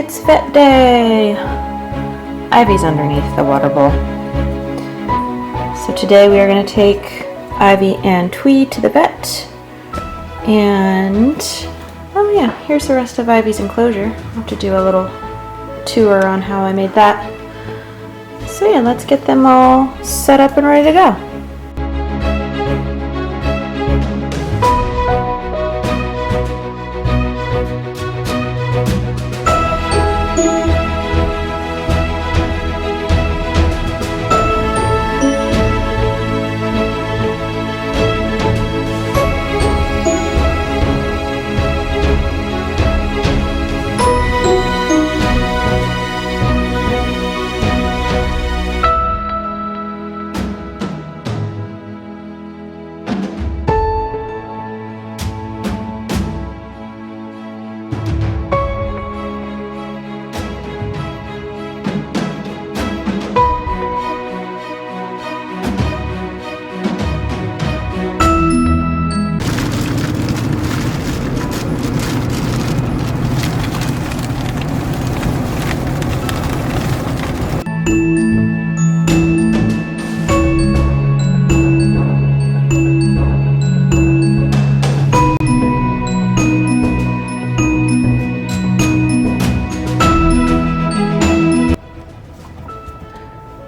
It's vet day! Ivy's underneath the water bowl. So today we are going to take Ivy and Twee to the vet. And, oh yeah, here's the rest of Ivy's enclosure. I'll have to do a little tour on how I made that. So yeah, let's get them all set up and ready to go.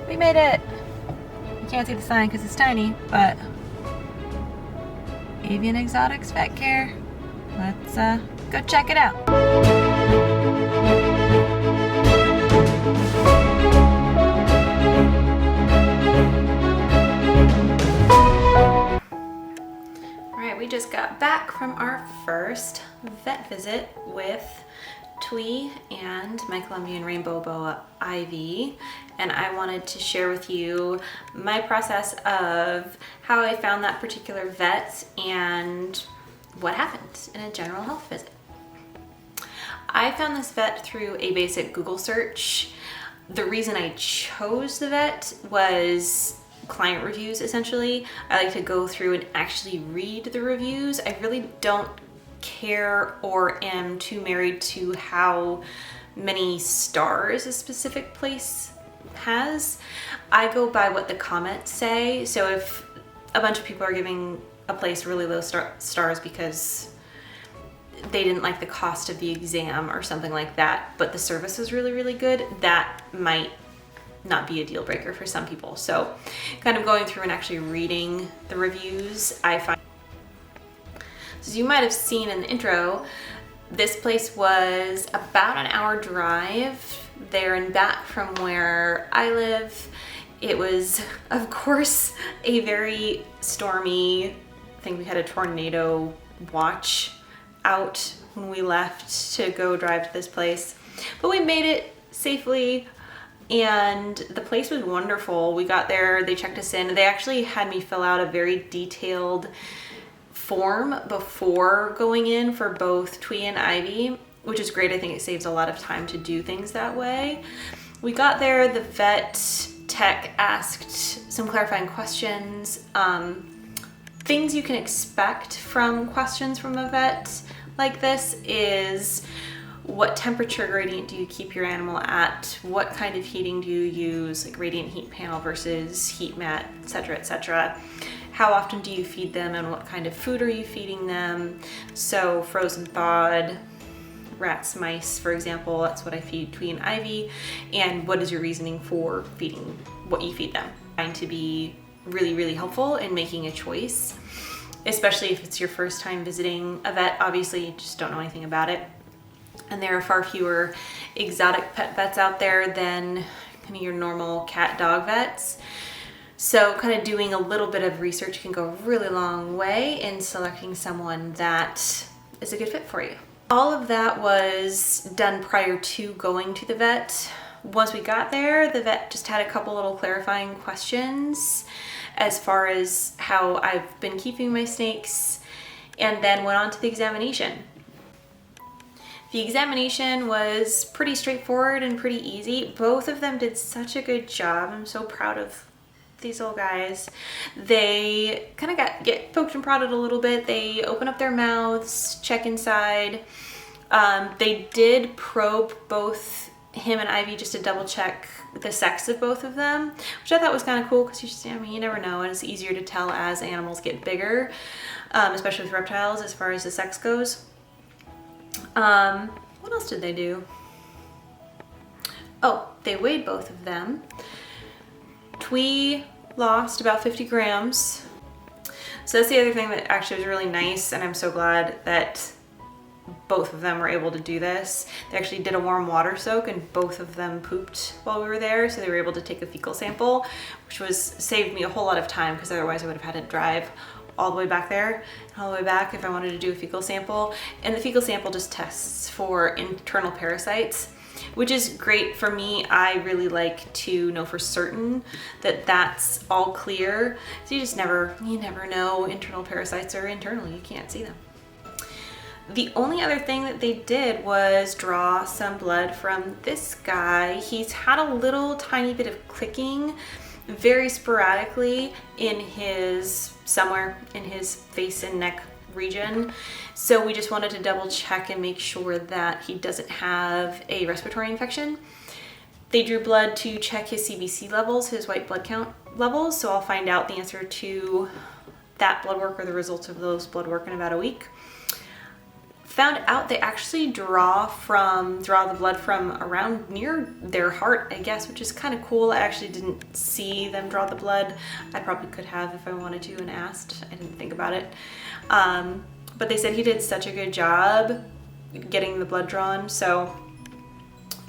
We made it! You can't see the sign because it's tiny, but Avian Exotics Vet Care. Let's go check it out. Alright, we just got back from our first vet visit with Twee and my Colombian rainbow boa Ivy, and I wanted to share with you my process of how I found that particular vet and what happened in a general health visit. I found this vet through a basic Google search. The reason I chose the vet was client reviews, essentially. I like to go through and actually read the reviews. I really don't care or am too married to how many stars a specific place has. I go by what the comments say. So if a bunch of people are giving a place really low stars because they didn't like the cost of the exam or something like that, but the service was really, really good, that might not be a deal breaker for some people. So kind of going through and actually reading the reviews, I find, as you might have seen in the intro, this place was about an hour drive there and back from where I live. It was, of course, a very stormy, I think we had a tornado watch out when we left to go drive to this place. But we made it safely and the place was wonderful. We got there, they checked us in. They actually had me fill out a very detailed form before going in for both Twee and Ivy, which is great. I think it saves a lot of time to do things that way. We got there, the vet tech asked some clarifying questions, things you can expect from questions from a vet like this is what temperature gradient do you keep your animal at? What kind of heating do you use, like radiant heat panel versus heat mat, etc., etc. How often do you feed them and what kind of food are you feeding them? So frozen thawed, rats, mice, for example, that's what I feed Twee and Ivy. And what is your reasoning for feeding what you feed them? Trying to be really, really helpful in making a choice, especially if it's your first time visiting a vet. Obviously, you just don't know anything about it. And there are far fewer exotic pet vets out there than kind of your normal cat, dog vets. So kind of doing a little bit of research can go a really long way in selecting someone that is a good fit for you. All of that was done prior to going to the vet. Once we got there, the vet just had a couple little clarifying questions as far as how I've been keeping my snakes, and then went on to the examination. The examination was pretty straightforward and pretty easy. Both of them did such a good job. I'm so proud of these little guys. They kind of get poked and prodded a little bit. They open up their mouths, check inside. They did probe both him and Ivy just to double check the sex of both of them, which I thought was kind of cool because you never know, and it's easier to tell as animals get bigger, especially with reptiles as far as the sex goes. What else did they do? Oh, they weighed both of them. Twee lost about 50 grams. So that's the other thing that actually was really nice, and I'm so glad that both of them were able to do this. They actually did a warm water soak and both of them pooped while we were there, so they were able to take a fecal sample, which saved me a whole lot of time because otherwise I would have had to drive all the way back there and all the way back if I wanted to do a fecal sample. And the fecal sample just tests for internal parasites, which is great for me. I really like to know for certain that that's all clear. So you never know. Internal parasites are internal, you can't see them. The only other thing that they did was draw some blood from this guy. He's had a little tiny bit of clicking very sporadically somewhere in his face and neck region. So we just wanted to double check and make sure that he doesn't have a respiratory infection. They drew blood to check his CBC levels, his white blood count levels. So I'll find out the answer to that blood work or the results of those blood work in about a week. Found out they actually draw the blood from around near their heart, I guess, which is kind of cool. I actually didn't see them draw the blood. I probably could have if I wanted to and asked. I didn't think about it. But they said he did such a good job getting the blood drawn. So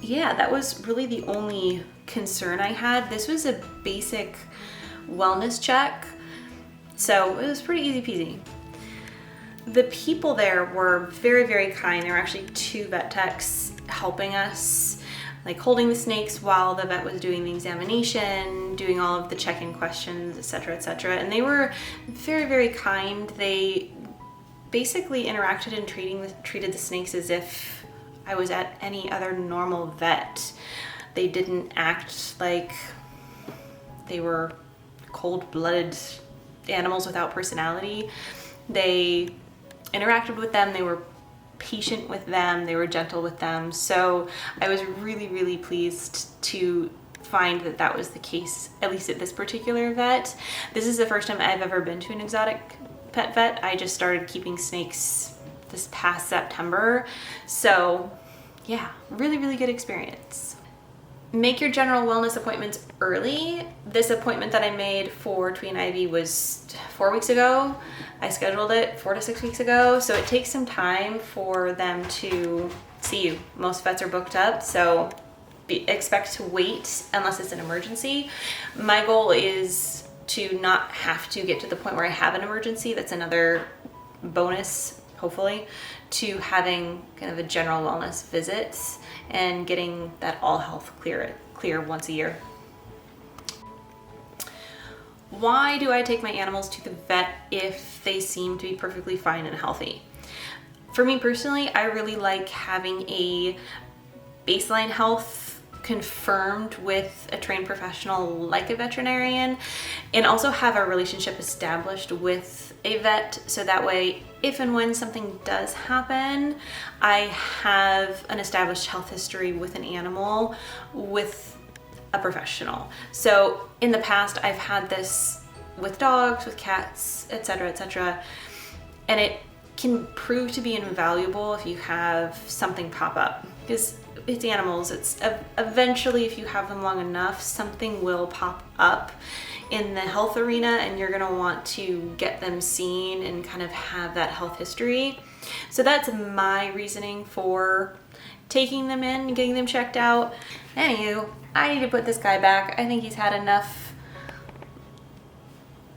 yeah, that was really the only concern I had. This was a basic wellness check, so it was pretty easy peasy. The people there were very, very kind. There were actually 2 vet techs helping us, like holding the snakes while the vet was doing the examination, doing all of the check-in questions, etc., etc. And they were very, very kind. They basically interacted and treated the snakes as if I was at any other normal vet. They didn't act like they were cold-blooded animals without personality. They interacted with them, they were patient with them, they were gentle with them. So I was really, really pleased to find that that was the case, at least at this particular vet. This is the first time I've ever been to an exotic pet vet. I just started keeping snakes this past September. So yeah, really, really good experience. Make your general wellness appointments early. This appointment that I made for Twee and Ivy was 4 weeks ago. I scheduled it 4 to 6 weeks ago, so it takes some time for them to see you. Most vets are booked up, so expect to wait unless it's an emergency. My goal is to not have to get to the point where I have an emergency. That's another bonus, hopefully, to having kind of a general wellness visit and getting that all health clear once a year. Why do I take my animals to the vet if they seem to be perfectly fine and healthy? For me personally, I really like having a baseline health confirmed with a trained professional like a veterinarian, and also have a relationship established with a vet, so that way if and when something does happen, I have an established health history with an animal with a professional. So in the past I've had this with dogs, with cats, etc., etc., and it can prove to be invaluable if you have something pop up, because it's animals. It's eventually, if you have them long enough, something will pop up in the health arena and you're gonna want to get them seen and kind of have that health history. So that's my reasoning for taking them in and getting them checked out. Anywho, I need to put this guy back. I think he's had enough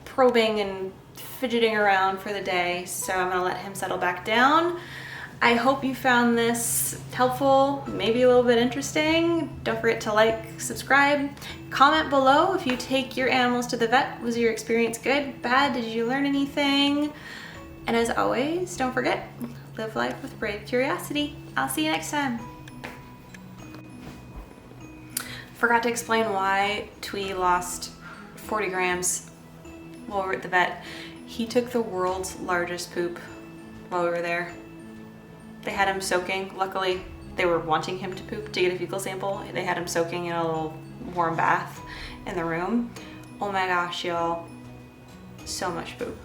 probing and fidgeting around for the day, so I'm gonna let him settle back down. I hope you found this helpful, maybe a little bit interesting. Don't forget to like, subscribe, comment below if you take your animals to the vet. Was your experience good, bad? Did you learn anything? And as always, don't forget, live life with brave curiosity. I'll see you next time. Forgot to explain why Twee lost 40 grams while we were at the vet. He took the world's largest poop while we were there. They had him soaking. Luckily, they were wanting him to poop to get a fecal sample. They had him soaking in a little warm bath in the room. Oh my gosh, y'all. So much poop.